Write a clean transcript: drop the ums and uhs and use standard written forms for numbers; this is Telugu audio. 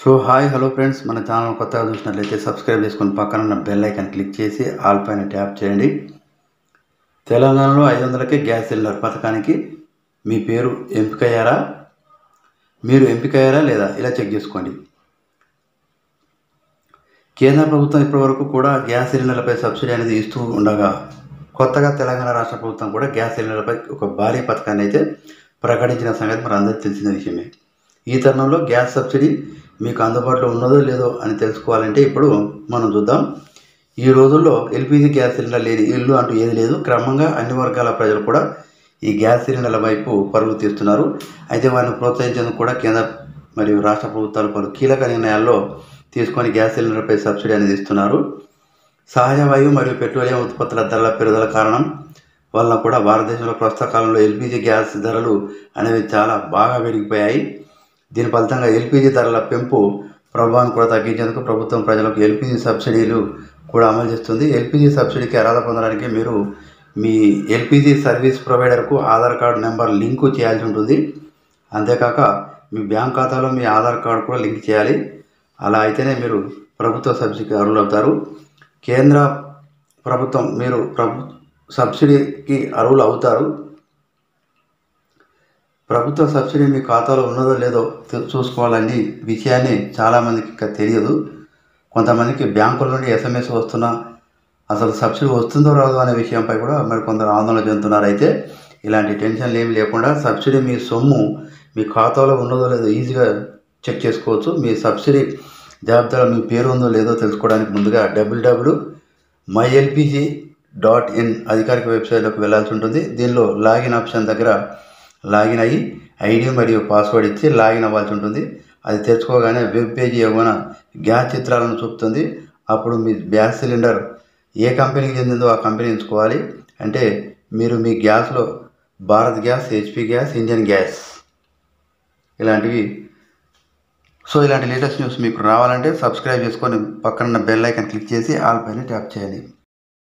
సో హాయ్ హలో ఫ్రెండ్స్, మన ఛానల్ కొత్తగా చూసినట్లయితే సబ్స్క్రైబ్ చేసుకొని పక్కన ఉన్న బెల్ ఐకాన్ క్లిక్ చేసి ఆల్ పైన ట్యాప్ చేయండి. తెలంగాణలో 500కే గ్యాస్ సిలిండర్ పథకానికి మీ పేరు ఎంపికయ్యారా, మీరు ఎంపికయ్యారా లేదా ఇలా చెక్ చేసుకోండి. కేంద్ర ప్రభుత్వం ఇప్పటివరకు కూడా గ్యాస్ సిలిండర్లపై సబ్సిడీ అనేది ఇస్తూ ఉండగా కొత్తగా తెలంగాణ రాష్ట్ర ప్రభుత్వం కూడా గ్యాస్ సిలిండర్లపై ఒక భారీ పథకాన్ని అయితే ప్రకటించిన సంగతి మరి అందరికీ తెలిసిన విషయమే. ఈ తరుణంలో గ్యాస్ సబ్సిడీ మీకు అందుబాటులో ఉన్నదో లేదో అని తెలుసుకోవాలంటే ఇప్పుడు మనం చూద్దాం. ఈ రోజుల్లో ఎల్పిజి గ్యాస్ సిలిండర్ లేని ఇల్లు అంటూ ఏది లేదు. క్రమంగా అన్ని వర్గాల ప్రజలు కూడా ఈ గ్యాస్ సిలిండర్ల వైపు పరుగులు తీస్తున్నారు. అయితే వారిని ప్రోత్సహించేందుకు కూడా కేంద్ర మరియు రాష్ట్ర ప్రభుత్వాలు పలు కీలక నిర్ణయాల్లో తీసుకొని గ్యాస్ సిలిండర్పై సబ్సిడీ అనేది ఇస్తున్నారు. సహజ వాయువు మరియు పెట్రోలియం ఉత్పత్తుల ధరల పెరుగుదల కారణం వలన కూడా భారతదేశంలో ప్రస్తుత కాలంలో ఎల్పిజి గ్యాస్ ధరలు అనేవి చాలా బాగా పెరిగిపోయాయి. దీని ఫలితంగా ఎల్పిజి ధరల పెంపు ప్రభావాన్ని కూడా తగ్గించేందుకు ప్రభుత్వం ప్రజలకు ఎల్పిజి సబ్సిడీలు కూడా అమలు చేస్తుంది. ఎల్పిజి సబ్సిడీకి అర్హత పొందడానికి మీరు మీ ఎల్పిజి సర్వీస్ ప్రొవైడర్కు ఆధార్ కార్డు నెంబర్ లింకు చేయాల్సి ఉంటుంది. అంతేకాక మీ బ్యాంక్ ఖాతాలో మీ ఆధార్ కార్డు కూడా లింక్ చేయాలి. అలా అయితేనే మీరు ప్రభుత్వ సబ్సిడీకి అర్హులవుతారు. కేంద్ర ప్రభుత్వం మీరు సబ్సిడీకి అర్హులు అవుతారు. ప్రభుత్వ సబ్సిడీ మీ ఖాతాలో ఉన్నదో లేదో చూసుకోవాలని విషయాన్ని చాలామందికి ఇంకా తెలియదు. కొంతమందికి బ్యాంకుల నుండి ఎస్ఎంఎస్ వస్తున్నా అసలు సబ్సిడీ వస్తుందో రాదో అనే విషయంపై కూడా మరి కొందరు ఆందోళన చెందుతున్నారు. అయితే ఇలాంటి టెన్షన్లు ఏమి లేకుండా సబ్సిడీ మీ సొమ్ము మీ ఖాతాలో ఉన్నదో లేదో ఈజీగా చెక్ చేసుకోవచ్చు. మీ సబ్సిడీ జాబితాలో మీ పేరు ఉందో లేదో తెలుసుకోవడానికి ముందుగా www.mylpg.in అధికారిక వెబ్సైట్లోకి వెళ్ళాల్సి ఉంటుంది. దీనిలో లాగిన్ ఆప్షన్ దగ్గర లాగిన్ అయ్యి ఐడి మరియు పాస్వర్డ్ ఇచ్చి లాగిన్ అవ్వాల్సి ఉంటుంది. అది తెచ్చుకోగానే వెబ్ పేజీ ఏమైనా గ్యాస్ చిత్రాలను చూపుతుంది. అప్పుడు మీ గ్యాస్ సిలిండర్ ఏ కంపెనీకి చెందిందో ఆ కంపెనీ ఎంచుకోవాలి. అంటే మీరు మీ గ్యాస్లో Bharat gas, HP gas, Indian gas ఇలాంటివి. సో ఇలాంటి లేటెస్ట్ న్యూస్ మీకు రావాలంటే సబ్స్క్రైబ్ చేసుకొని పక్కన బెల్ ఐకాన్ క్లిక్ చేసి ఆల్ పైన ట్యాప్ చేయండి.